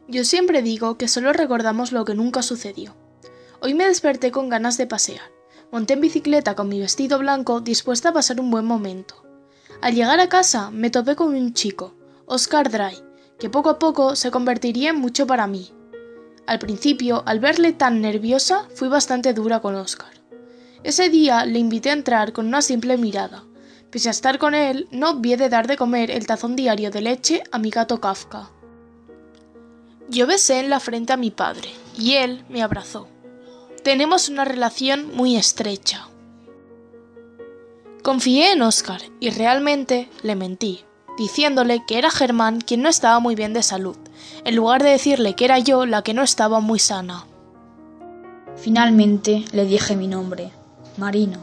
Yo siempre digo que solo recordamos lo que nunca sucedió. Hoy me desperté con ganas de pasear. Monté en bicicleta con mi vestido blanco dispuesta a pasar un buen momento. Al llegar a casa me topé con un chico, Oscar Dry, que poco a poco se convertiría en mucho para mí. Al principio, al verle tan nerviosa, fui bastante dura con Oscar. Ese día le invité a entrar con una simple mirada. Pese a estar con él, no obvié de dar de comer el tazón diario de leche a mi gato Kafka. Yo besé en la frente a mi padre, y él me abrazó. Tenemos una relación muy estrecha. Confié en Oscar y realmente le mentí, diciéndole que era Germán quien no estaba muy bien de salud, en lugar de decirle que era yo la que no estaba muy sana. Finalmente le dije mi nombre, Marino.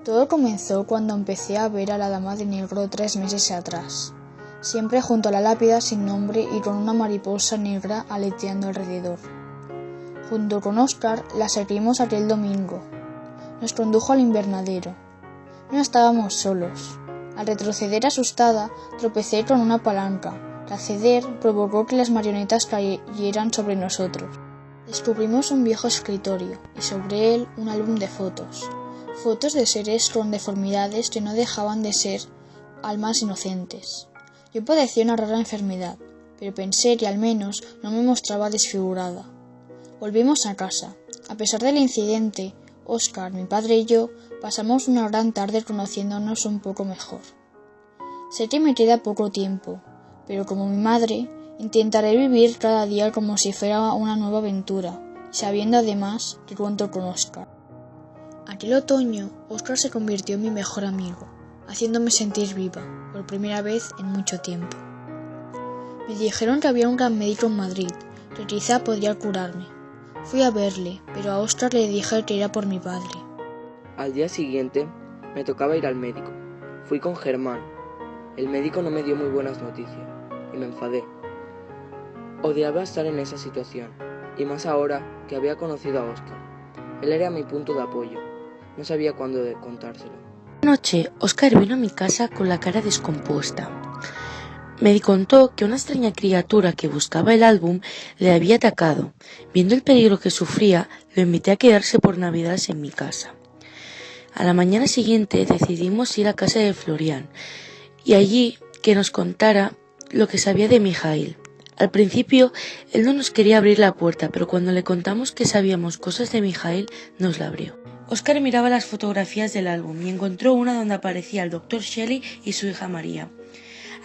Todo comenzó cuando empecé a ver a la dama de negro 3 meses atrás, siempre junto a la lápida sin nombre y con una mariposa negra aleteando alrededor. Junto con Oscar la seguimos aquel domingo. Nos condujo al invernadero. No estábamos solos. Al retroceder asustada, tropecé con una palanca, que al ceder provocó que las marionetas cayeran sobre nosotros. Descubrimos un viejo escritorio y sobre él un álbum de fotos. Fotos de seres con deformidades que no dejaban de ser almas inocentes. Yo padecía una rara enfermedad, pero pensé que al menos no me mostraba desfigurada. Volvimos a casa. A pesar del incidente, Oscar, mi padre y yo pasamos una gran tarde conociéndonos un poco mejor. Sé que me queda poco tiempo, pero como mi madre, intentaré vivir cada día como si fuera una nueva aventura, sabiendo además que cuento con Oscar. Aquel otoño, Oscar se convirtió en mi mejor amigo, haciéndome sentir viva, por primera vez en mucho tiempo. Me dijeron que había un gran médico en Madrid, que quizá podría curarme. Fui a verle, pero a Oscar le dije que era por mi padre. Al día siguiente me tocaba ir al médico. Fui con Germán. El médico no me dio muy buenas noticias y me enfadé. Odiaba estar en esa situación, y más ahora que había conocido a Oscar. Él era mi punto de apoyo. No sabía cuándo contárselo. Una noche, Oscar vino a mi casa con la cara descompuesta. Me contó que una extraña criatura que buscaba el álbum le había atacado. Viendo el peligro que sufría, lo invité a quedarse por Navidades en mi casa. A la mañana siguiente decidimos ir a casa de Florian y allí que nos contara lo que sabía de Mijail. Al principio, él no nos quería abrir la puerta, pero cuando le contamos que sabíamos cosas de Mijail, nos la abrió. Oscar miraba las fotografías del álbum y encontró una donde aparecía el Dr. Shelley y su hija María.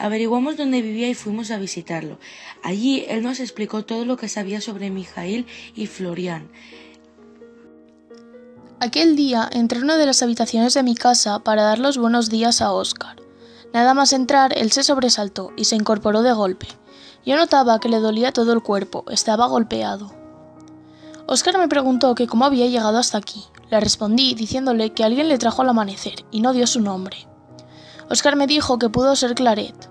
Averiguamos dónde vivía y fuimos a visitarlo. Allí él nos explicó todo lo que sabía sobre Mijail y Florian. Aquel día entré en una de las habitaciones de mi casa para dar los buenos días a Oscar. Nada más entrar, él se sobresaltó y se incorporó de golpe. Yo notaba que le dolía todo el cuerpo, estaba golpeado. Oscar me preguntó que cómo había llegado hasta aquí. Le respondí diciéndole que alguien le trajo al amanecer y no dio su nombre. Oscar me dijo que pudo ser Claret.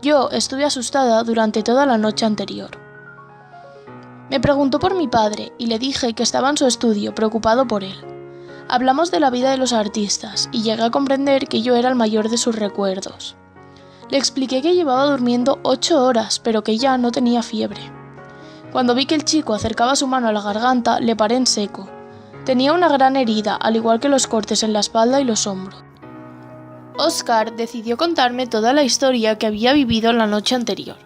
Yo estuve asustada durante toda la noche anterior. Me preguntó por mi padre y le dije que estaba en su estudio, preocupado por él. Hablamos de la vida de los artistas y llegué a comprender que yo era el mayor de sus recuerdos. Le expliqué que llevaba durmiendo 8 horas, pero que ya no tenía fiebre. Cuando vi que el chico acercaba su mano a la garganta, le paré en seco. Tenía una gran herida, al igual que los cortes en la espalda y los hombros. Oscar decidió contarme toda la historia que había vivido la noche anterior.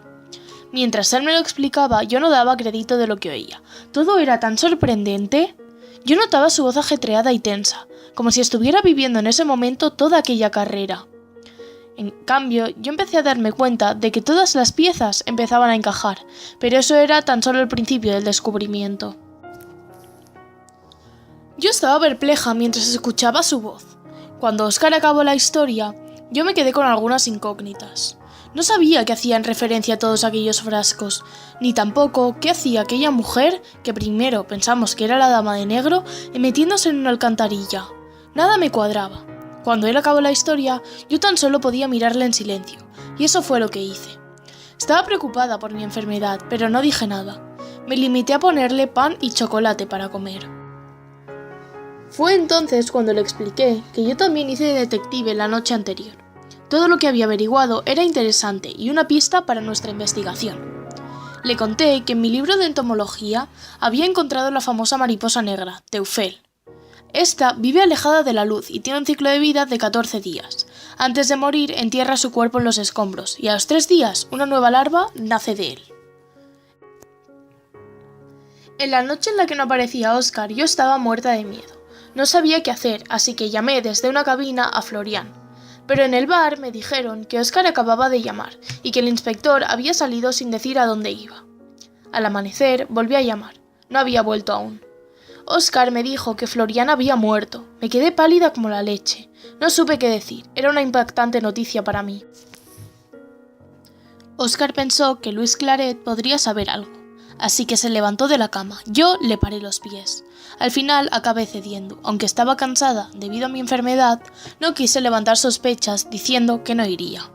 Mientras él me lo explicaba, yo no daba crédito de lo que oía. Todo era tan sorprendente. Yo notaba su voz ajetreada y tensa, como si estuviera viviendo en ese momento toda aquella carrera. En cambio, yo empecé a darme cuenta de que todas las piezas empezaban a encajar, pero eso era tan solo el principio del descubrimiento. Yo estaba perpleja mientras escuchaba su voz. Cuando Oscar acabó la historia, yo me quedé con algunas incógnitas. No sabía qué hacían referencia a todos aquellos frascos, ni tampoco qué hacía aquella mujer, que primero pensamos que era la dama de negro, metiéndose en una alcantarilla. Nada me cuadraba. Cuando él acabó la historia, yo tan solo podía mirarle en silencio, y eso fue lo que hice. Estaba preocupada por mi enfermedad, pero no dije nada. Me limité a ponerle pan y chocolate para comer. Fue entonces cuando le expliqué que yo también hice de detective la noche anterior. Todo lo que había averiguado era interesante y una pista para nuestra investigación. Le conté que en mi libro de entomología había encontrado la famosa mariposa negra, Teufel. Esta vive alejada de la luz y tiene un ciclo de vida de 14 días. Antes de morir, entierra su cuerpo en los escombros y a los 3 días una nueva larva nace de él. En la noche en la que no aparecía Óscar, yo estaba muerta de miedo. No sabía qué hacer, así que llamé desde una cabina a Florian. Pero en el bar me dijeron que Óscar acababa de llamar y que el inspector había salido sin decir a dónde iba. Al amanecer volví a llamar. No había vuelto aún. Óscar me dijo que Florian había muerto. Me quedé pálida como la leche. No supe qué decir. Era una impactante noticia para mí. Óscar pensó que Luis Claret podría saber algo. Así que se levantó de la cama. Yo le paré los pies. Al final acabé cediendo. Aunque estaba cansada debido a mi enfermedad, no quise levantar sospechas diciendo que no iría.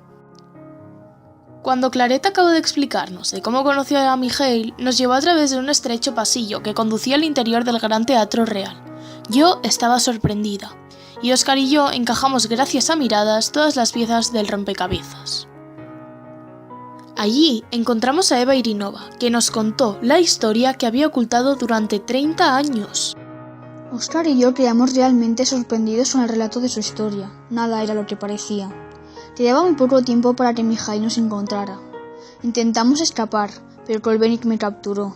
Cuando Claret acabó de explicarnos de cómo conoció a Mijaíl, nos llevó a través de un estrecho pasillo que conducía al interior del Gran Teatro Real. Yo estaba sorprendida, y Óscar y yo encajamos gracias a miradas todas las piezas del rompecabezas. Allí encontramos a Eva Irinova, que nos contó la historia que había ocultado durante 30 años. Óscar y yo quedamos realmente sorprendidos con el relato de su historia. Nada era lo que parecía. Quedaba muy poco tiempo para que Mijaíl nos encontrara. Intentamos escapar, pero Kolbenik me capturó.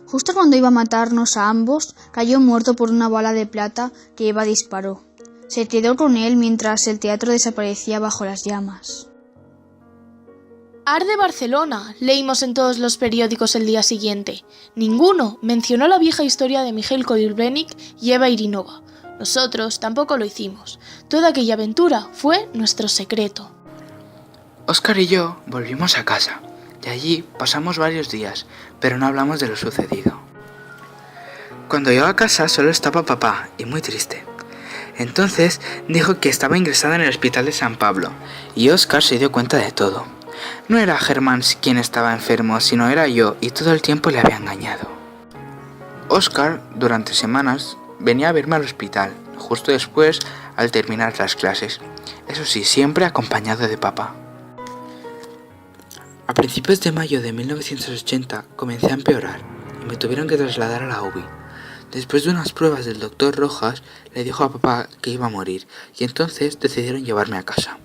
Justo cuando iba a matarnos a ambos, cayó muerto por una bala de plata que Eva disparó. Se quedó con él mientras el teatro desaparecía bajo las llamas. ¡Arde Barcelona!, leímos en todos los periódicos el día siguiente. Ninguno mencionó la vieja historia de Mijaíl Kolbenik y Eva Irinova. Nosotros tampoco lo hicimos. Toda aquella aventura fue nuestro secreto. Óscar y yo volvimos a casa, y allí pasamos varios días, pero no hablamos de lo sucedido. Cuando llegó a casa solo estaba papá, y muy triste. Entonces dijo que estaba ingresada en el hospital de San Pablo, y Óscar se dio cuenta de todo. No era Germán quien estaba enfermo, sino era yo, y todo el tiempo le había engañado. Óscar, durante semanas, venía a verme al hospital, justo después al terminar las clases. Eso sí, siempre acompañado de papá. A principios de mayo de 1980 comencé a empeorar y me tuvieron que trasladar a la UBI. Después de unas pruebas del doctor Rojas, le dijo a papá que iba a morir y entonces decidieron llevarme a casa.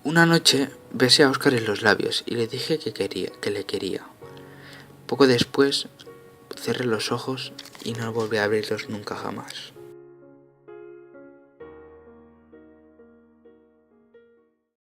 Una noche besé a Óscar en los labios y le dije que le quería. Poco después cerré los ojos y no volví a abrirlos nunca jamás.